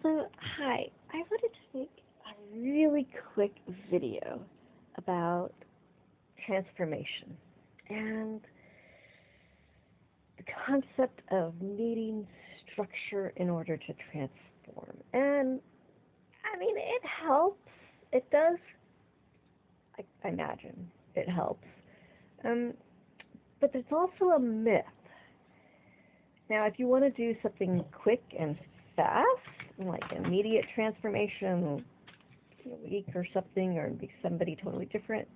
So, hi, I wanted to make a really quick video about transformation and the concept of needing structure in order to transform. And, I mean, it helps. It does, I imagine, it helps. Um, but there's also a myth. Now, if you want to do something quick and fast, like immediate transformation, in a week or something, or be somebody totally different,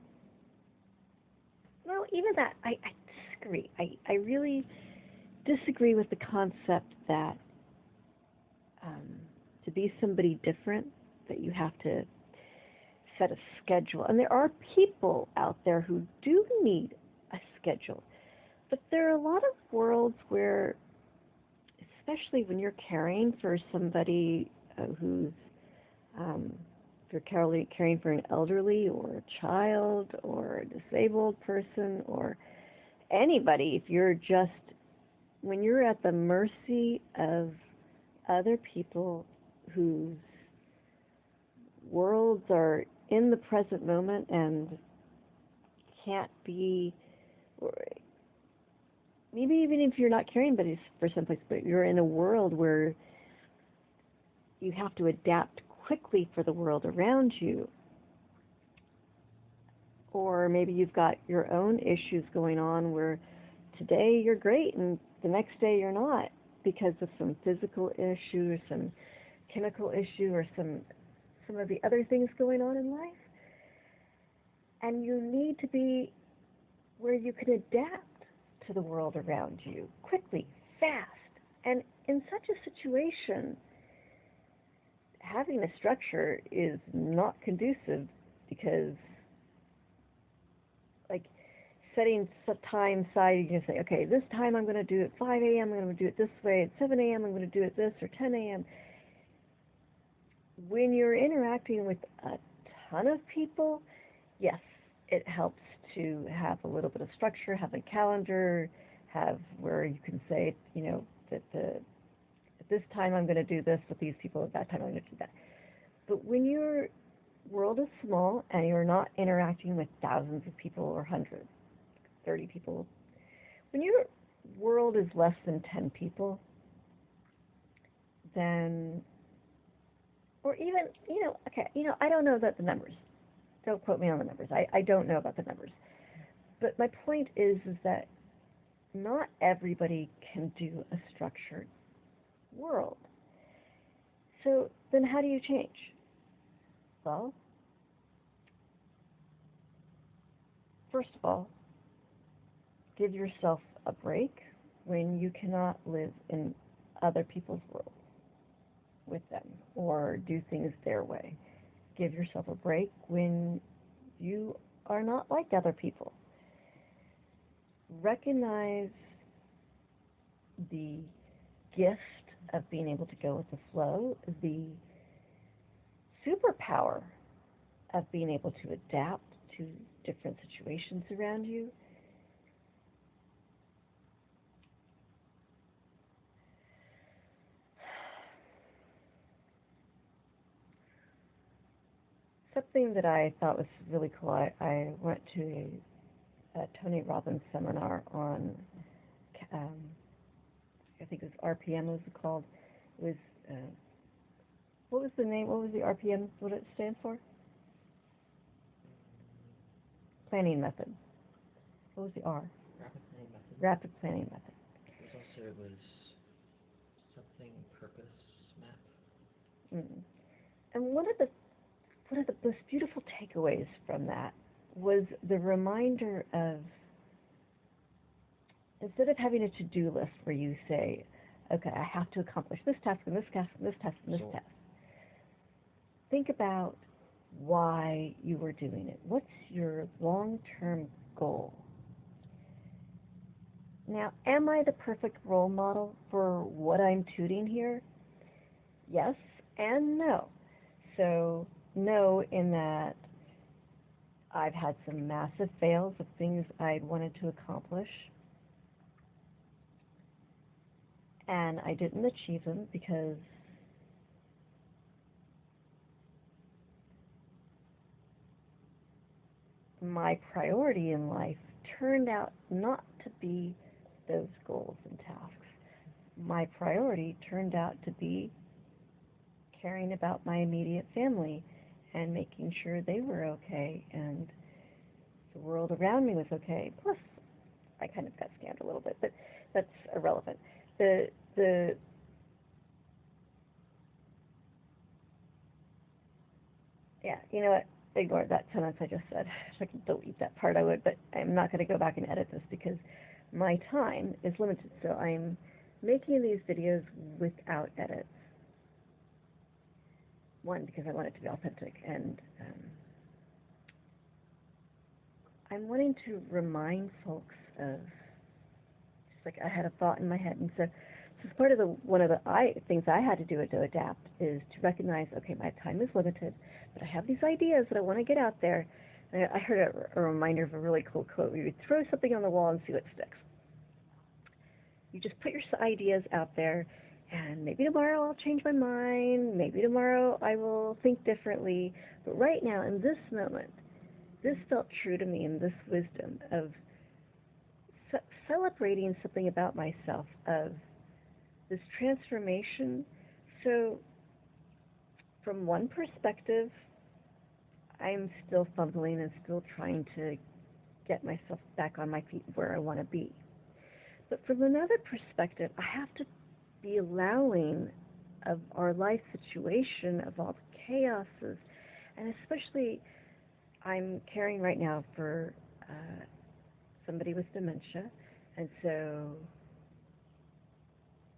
well, even that, I disagree. I really disagree with the concept that to be somebody different, that you have to set a schedule. And there are people out there who do need a schedule. But there are a lot of worlds where, especially when you're caring for somebody who's, if you're caring for an elderly or a child or a disabled person or anybody, if you're just, when you're at the mercy of other people whose worlds are in the present moment and can't be, or maybe even if you're not caring for someplace, but you're in a world where you have to adapt quickly for the world around you, or maybe you've got your own issues going on where today you're great and the next day you're not because of some physical issue or some chemical issue or some of the other things going on in life. And you need to be where you can adapt to the world around you quickly, fast. And in such a situation, having a structure is not conducive because, like, setting some time aside, you can say, okay, this time I'm going to do it 5 a.m., I'm going to do it this way, at 7 a.m. I'm going to do it this, or 10 a.m. When you're interacting with a ton of people, yes, it helps to have a little bit of structure, have a calendar, have where you can say, that at this time I'm going to do this with these people, at that time I'm going to do that. But when your world is small and you're not interacting with thousands of people or hundreds, 30 people, when your world is less than 10 people, then, or even, I don't know about the numbers. Don't quote me on the numbers. I don't know about the numbers. But my point is that not everybody can do a structured world. So then how do you change? Well, first of all, give yourself a break when you cannot live in other people's worlds with them or do things their way. Give yourself a break when you are not like other people. Recognize the gift of being able to go with the flow, the superpower of being able to adapt to different situations around you. Something that I thought was really cool, I went to a Tony Robbins seminar on, I think it was RPM, was it called? It was, what was the name, what was the RPM, what did it stand for? Planning method. What was the R? Rapid planning method. Rapid planning method. It was something purpose map. And one of the most beautiful takeaways from that was the reminder of, instead of having a to-do list where you say, okay, I have to accomplish this task and this task and this task and this task, think about why you were doing it. What's your long-term goal? Now, am I the perfect role model for what I'm tuning here? Yes and no. So, no, in that I've had some massive fails of things I'd wanted to accomplish, and I didn't achieve them because my priority in life turned out not to be those goals and tasks. My priority turned out to be caring about my immediate family and making sure they were okay and the world around me was okay. Plus, I kind of got scammed a little bit, but that's irrelevant. The Yeah, you know what? Ignore that sentence I just said. If I could delete that part, I would, but I'm not going to go back and edit this because my time is limited. So I'm making these videos without edits. One, because I want it to be authentic, and I'm wanting to remind folks of, just like I had a thought in my head, and so this is part of one of the things I had to do to adapt is to recognize, okay, my time is limited, but I have these ideas that I want to get out there. And I heard a reminder of a really cool quote. You would throw something on the wall and see what sticks. You just put your ideas out there, and maybe tomorrow I'll change my mind. Maybe tomorrow I will think differently. But right now, in this moment, this felt true to me in this wisdom of celebrating something about myself, of this transformation. So from one perspective, I'm still fumbling and still trying to get myself back on my feet where I want to be. But from another perspective, I have to be allowing of our life situation, of all the chaoses, and especially I'm caring right now for somebody with dementia, and so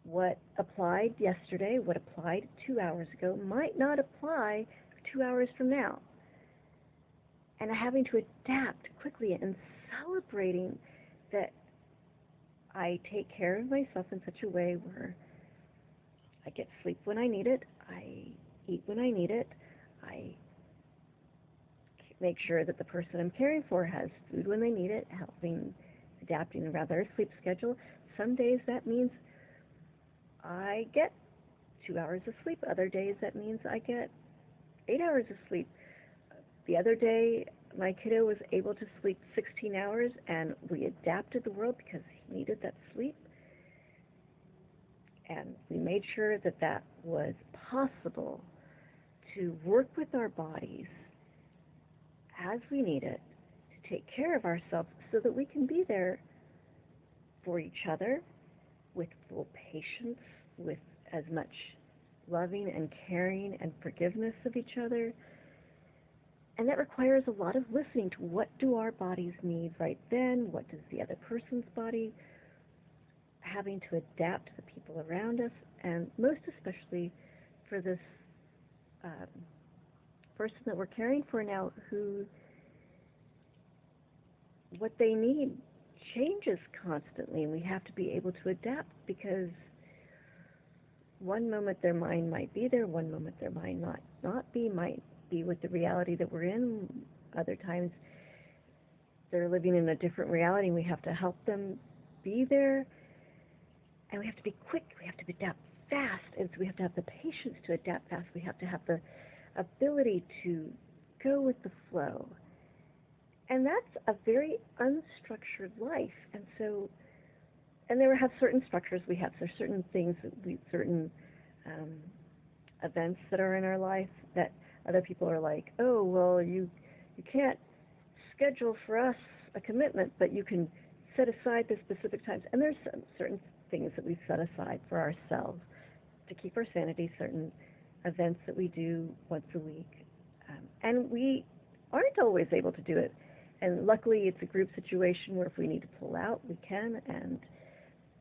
what applied yesterday, what applied 2 hours ago, might not apply 2 hours from now. And having to adapt quickly and celebrating that I take care of myself in such a way where I get sleep when I need it, I eat when I need it, I make sure that the person I'm caring for has food when they need it, adapting around their sleep schedule. Some days that means I get 2 hours of sleep. Other days that means I get 8 hours of sleep. The other day, my kiddo was able to sleep 16 hours, and we adapted the world because he needed that sleep. And we made sure that that was possible to work with our bodies as we need it to take care of ourselves so that we can be there for each other with full patience, with as much loving and caring and forgiveness of each other. And that requires a lot of listening to what do our bodies need right then, what does the other person's body, having to adapt to the people around us, and most especially for this person that we're caring for now who what they need changes constantly, and we have to be able to adapt because one moment their mind might be there, one moment their mind not be, might be with the reality that we're in. Other times they're living in a different reality, and we have to help them be there. And we have to be quick. We have to adapt fast. And so we have to have the patience to adapt fast. We have to have the ability to go with the flow. And that's a very unstructured life. And so, and there have certain structures we have. There's certain things, certain events that are in our life that other people are like, oh, well, you can't schedule for us a commitment, but you can set aside the specific times. And there's certain things that we set aside for ourselves to keep our sanity, certain events that we do once a week. And we aren't always able to do it. And luckily, it's a group situation where if we need to pull out, we can.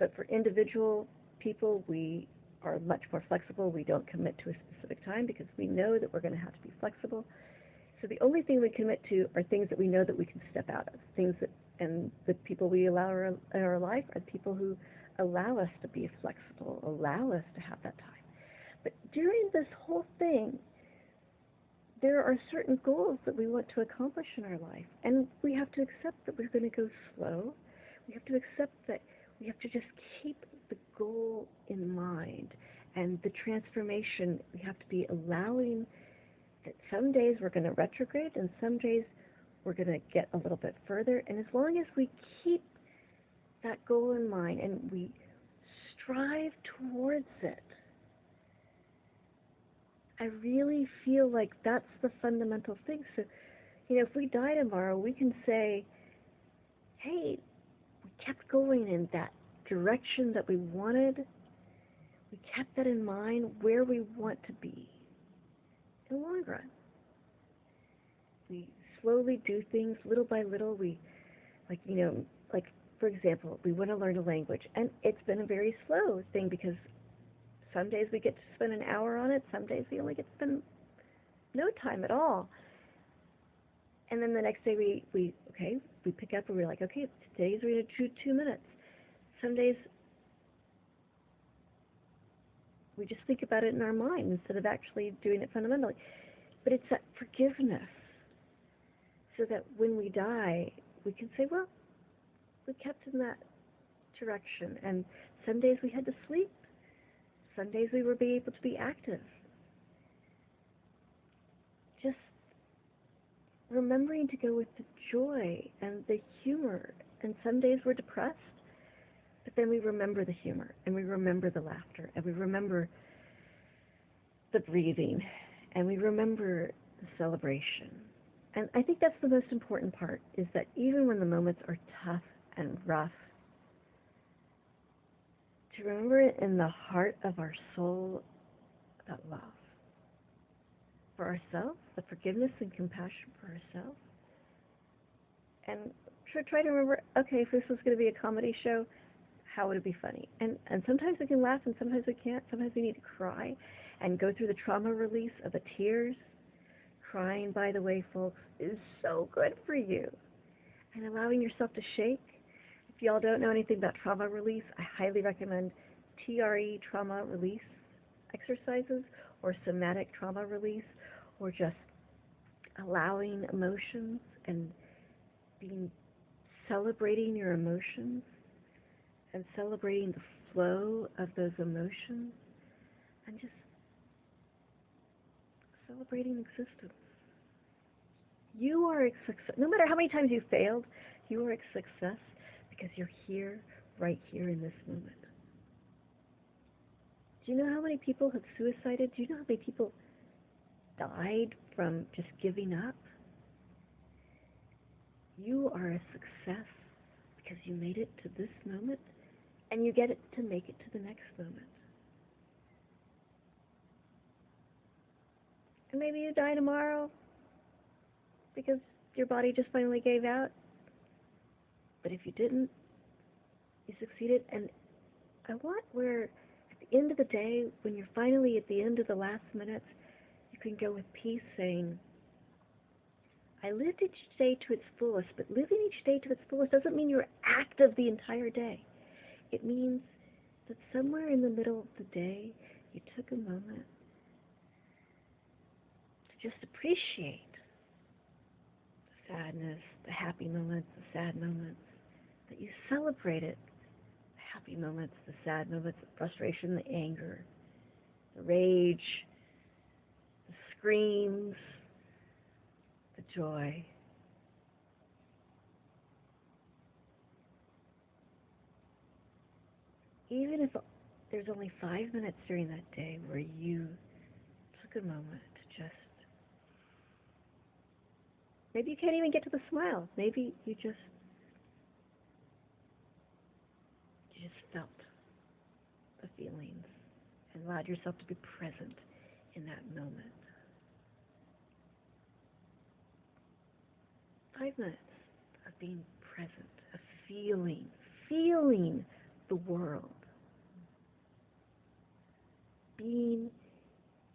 But for individual people, we are much more flexible. We don't commit to a specific time because we know that we're going to have to be flexible. So the only thing we commit to are things that we know that we can step out of, things that, and the people we allow in our life are the people who allow us to be flexible, allow us to have that time. But during this whole thing, there are certain goals that we want to accomplish in our life, and we have to accept that we're going to go slow. We have to accept that we have to just keep the goal in mind, and the transformation, we have to be allowing that some days we're going to retrograde, and some days we're going to get a little bit further. And as long as we keep that goal in mind and we strive towards it, I really feel like that's the fundamental thing. So, if we die tomorrow, we can say, hey, we kept going in that direction that we wanted. We kept that in mind, where we want to be in the long run. We slowly do things little by little. We, like for example, we want to learn a language, and it's been a very slow thing because some days we get to spend an hour on it, some days we only get to spend no time at all. And then the next day we pick up and we're like, okay, today's we're going to do 2 minutes. Some days we just think about it in our mind instead of actually doing it fundamentally. But it's that forgiveness, so that when we die, we can say, well, we kept in that direction. And some days we had to sleep. Some days we were able to be active. Just remembering to go with the joy and the humor. And some days we're depressed, but then we remember the humor, and we remember the laughter, and we remember the breathing, and we remember the celebration. And I think that's the most important part, is that even when the moments are tough and rough, to remember it in the heart of our soul, that love for ourselves, the forgiveness and compassion for ourselves. And try to remember, okay, if this was going to be a comedy show, how would it be funny? And sometimes we can laugh and sometimes we can't. Sometimes we need to cry and go through the trauma release of the tears. Crying, by the way, folks, is so good for you. And allowing yourself to shake. If y'all don't know anything about trauma release, I highly recommend TRE, trauma release exercises, or somatic trauma release, or just allowing emotions and celebrating your emotions and celebrating the flow of those emotions and just celebrating existence. You are a success. No matter how many times you failed, you are a success because you're here, right here in this moment. Do you know how many people have suicided? Do you know how many people died from just giving up? You are a success because you made it to this moment, and you get it to make it to the next moment. And maybe you die tomorrow because your body just finally gave out. But if you didn't, you succeeded. And I want where at the end of the day, when you're finally at the end of the last minutes, you can go with peace saying, I lived each day to its fullest, but living each day to its fullest doesn't mean you're active the entire day. It means that somewhere in the middle of the day, you took a moment to just appreciate the sadness, the happy moments, the sad moments, that you celebrated the happy moments, the sad moments, the frustration, the anger, the rage, the screams, the joy. Even if there's only 5 minutes during that day where you took a moment to just, maybe you can't even get to the smile. Maybe you just felt the feelings and allowed yourself to be present in that moment. 5 minutes of being present, of feeling the world, being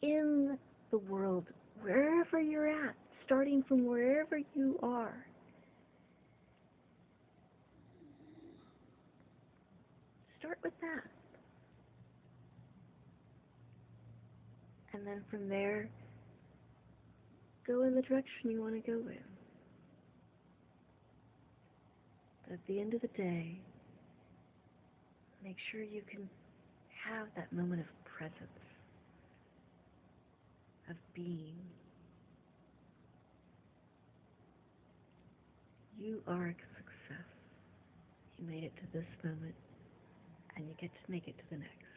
in the world wherever you're at, starting from wherever you are. Start with that. And then from there, go in the direction you want to go in. But at the end of the day, make sure you can have that moment of presence, of being. You are a success. You made it to this moment, and you get to make it to the next.